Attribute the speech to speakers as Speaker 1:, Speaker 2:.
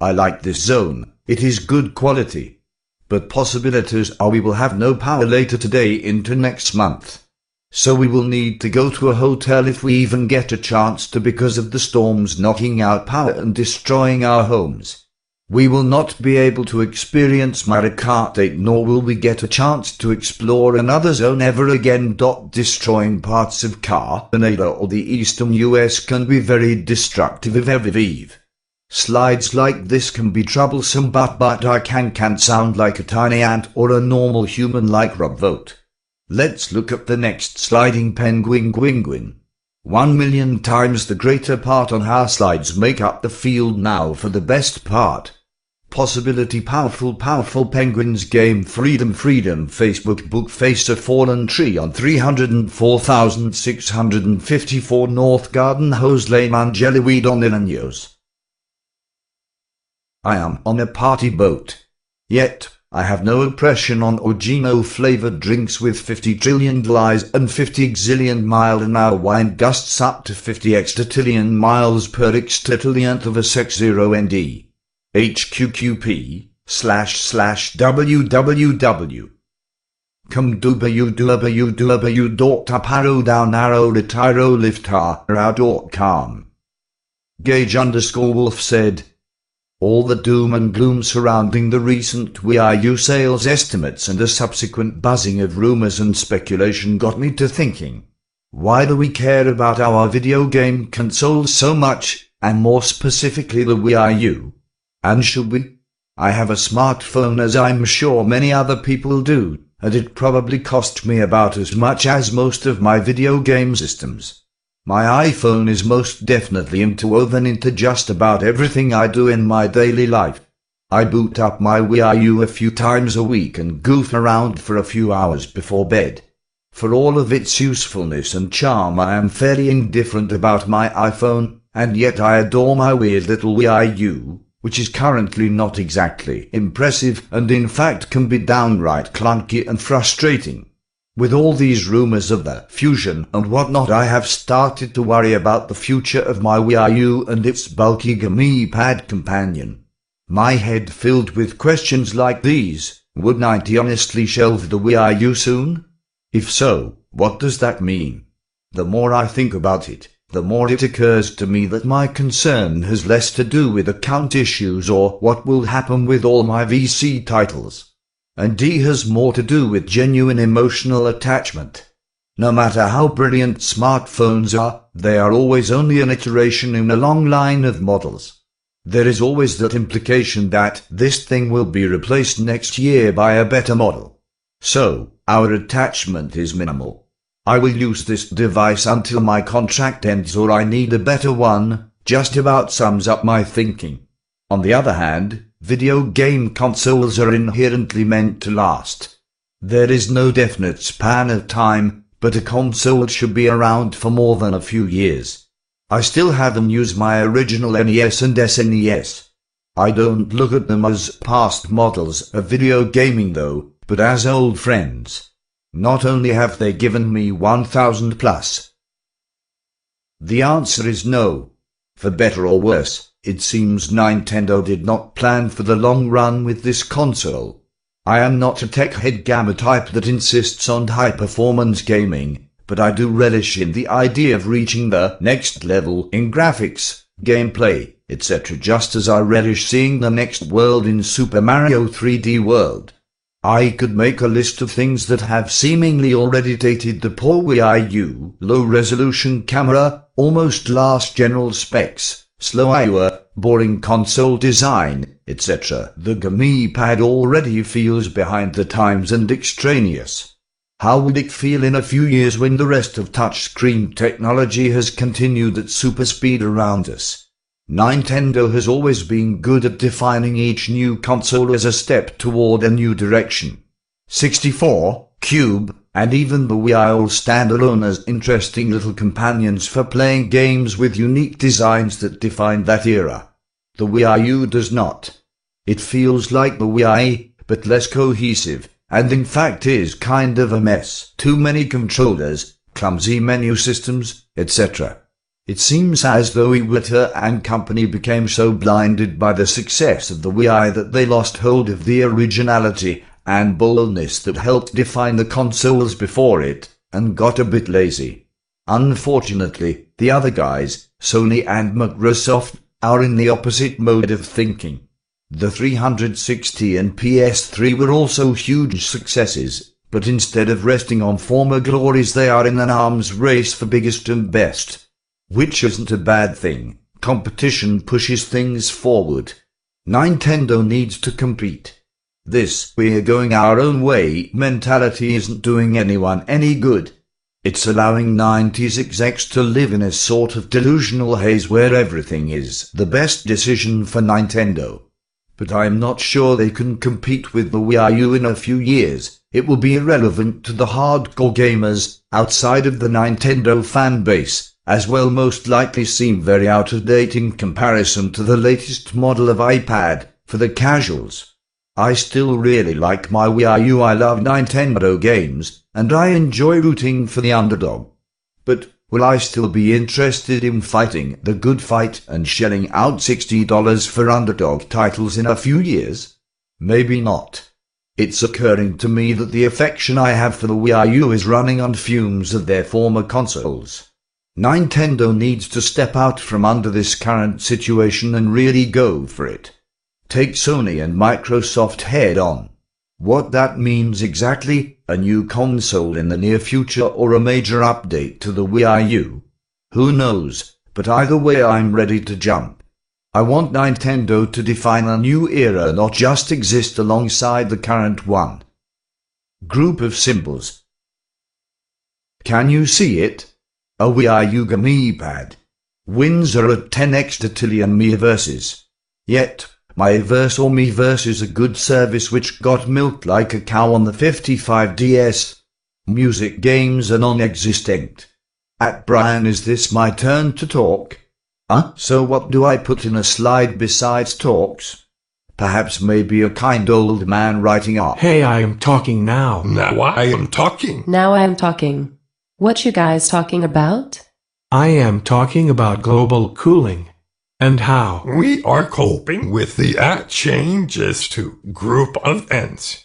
Speaker 1: I like this zone, it is good quality. But possibilities are we will have no power later today into next month. So we will need to go to a hotel if we even get a chance to because of the storms knocking out power and destroying our homes. We will not be able to experience Mario Kart 8 nor will we get a chance to explore another zone ever again. Destroying parts of Canada or the eastern US can be very destructive if ever. Slides like this can be troublesome but I can't sound like a tiny ant or a normal human like Rob Vote. Let's look at the next sliding penguin. 1,000,000 times the greater part on how slides make up the field now for the best part. Possibility powerful penguins game freedom Facebook book face a fallen tree on 304,654 North Garden Hose Lane Angeliweed on Illinois. I am on a party boat. Yet, I have no impression on Orgino-flavored drinks with 50 trillion lies and 50 xillion mile-an-hour wind gusts up to 50 extratillion miles per extratillionth of a sec 0 nd. hqqp//www. Come www.aparo-down-arrow-retiro-lift-com. Gage_Wolf said, all the doom and gloom surrounding the recent Wii U sales estimates and the subsequent buzzing of rumors and speculation got me to thinking, why do we care about our video game consoles so much, and more specifically the Wii U? And should we? I have a smartphone as I'm sure many other people do, and it probably cost me about as much as most of my video game systems. My iPhone is most definitely interwoven into just about everything I do in my daily life. I boot up my Wii U a few times a week and goof around for a few hours before bed. For all of its usefulness and charm, I am fairly indifferent about my iPhone, and yet I adore my weird little Wii U, which is currently not exactly impressive and in fact can be downright clunky and frustrating. With all these rumors of the fusion and whatnot, I have started to worry about the future of my Wii U and its bulky gamepad companion. My head filled with questions like these: would 90 honestly shelve the Wii U soon? If so, what does that mean? The more I think about it, the more it occurs to me that my concern has less to do with account issues or what will happen with all my VC titles, and has more to do with genuine emotional attachment. No matter how brilliant smartphones are, they are always only an iteration in a long line of models. There is always that implication that this thing will be replaced next year by a better model. So, our attachment is minimal. I will use this device until my contract ends or I need a better one, just about sums up my thinking. On the other hand, video game consoles are inherently meant to last. There is no definite span of time, but a console should be around for more than a few years. I still haven't used my original NES and SNES. I don't look at them as past models of video gaming though, but as old friends. Not only have they given me 1,000 plus. The answer is no. For better or worse, it seems Nintendo did not plan for the long run with this console. I am not a tech-head gamer type that insists on high-performance gaming, but I do relish in the idea of reaching the next level in graphics, gameplay, etc., just as I relish seeing the next world in Super Mario 3D World. I could make a list of things that have seemingly already dated the poor Wii U: low-resolution camera, almost last general specs, slow IO, boring console design, etc. The gamepad already feels behind the times and extraneous. How would it feel in a few years when the rest of touchscreen technology has continued at super speed around us? Nintendo has always been good at defining each new console as a step toward a new direction. 64, Cube, and even the Wii all stand alone as interesting little companions for playing games with unique designs that defined that era. The Wii U does not. It feels like the Wii, but less cohesive, and in fact is kind of a mess. Too many controllers, clumsy menu systems, etc. It seems as though Iwata and company became so blinded by the success of the Wii that they lost hold of the originality and boldness that helped define the consoles before it, and got a bit lazy. Unfortunately, the other guys, Sony and Microsoft, are in the opposite mode of thinking. The 360 and PS3 were also huge successes, but instead of resting on former glories they are in an arms race for biggest and best. Which isn't a bad thing. Competition pushes things forward. Nintendo needs to compete. This "we're going our own way" mentality isn't doing anyone any good. It's allowing 90s execs to live in a sort of delusional haze where everything is the best decision for Nintendo. But I'm not sure they can compete with the Wii U in a few years. It will be irrelevant to the hardcore gamers outside of the Nintendo fan base, as will most likely seem very out of date in comparison to the latest model of iPad for the casuals. I still really like my Wii U. I love Nintendo games, and I enjoy rooting for the underdog. But will I still be interested in fighting the good fight and shelling out $60 for underdog titles in a few years? Maybe not. It's occurring to me that the affection I have for the Wii U is running on fumes of their former consoles. Nintendo needs to step out from under this current situation and really go for it. Take Sony and Microsoft head on. What that means exactly, a new console in the near future or a major update to the Wii U? Who knows, but either way I'm ready to jump. I want Nintendo to define a new era, not just exist alongside the current one. Group of symbols. Can you see it? A Wii U gamepad. Wins are at 10 extillion Miiverses. Yet, Miiverse or Miiverse is a good service which got milked like a cow on the 55DS. Music games are non-existent. At Brian, is this my turn to talk? So what do I put in a slide besides talks? Perhaps maybe a kind old man writing up.
Speaker 2: Hey, I am talking now.
Speaker 3: Now I am talking.
Speaker 4: Now I am talking. What you guys talking about?
Speaker 2: I am talking about global cooling. And how
Speaker 3: We are coping with the changes to group events.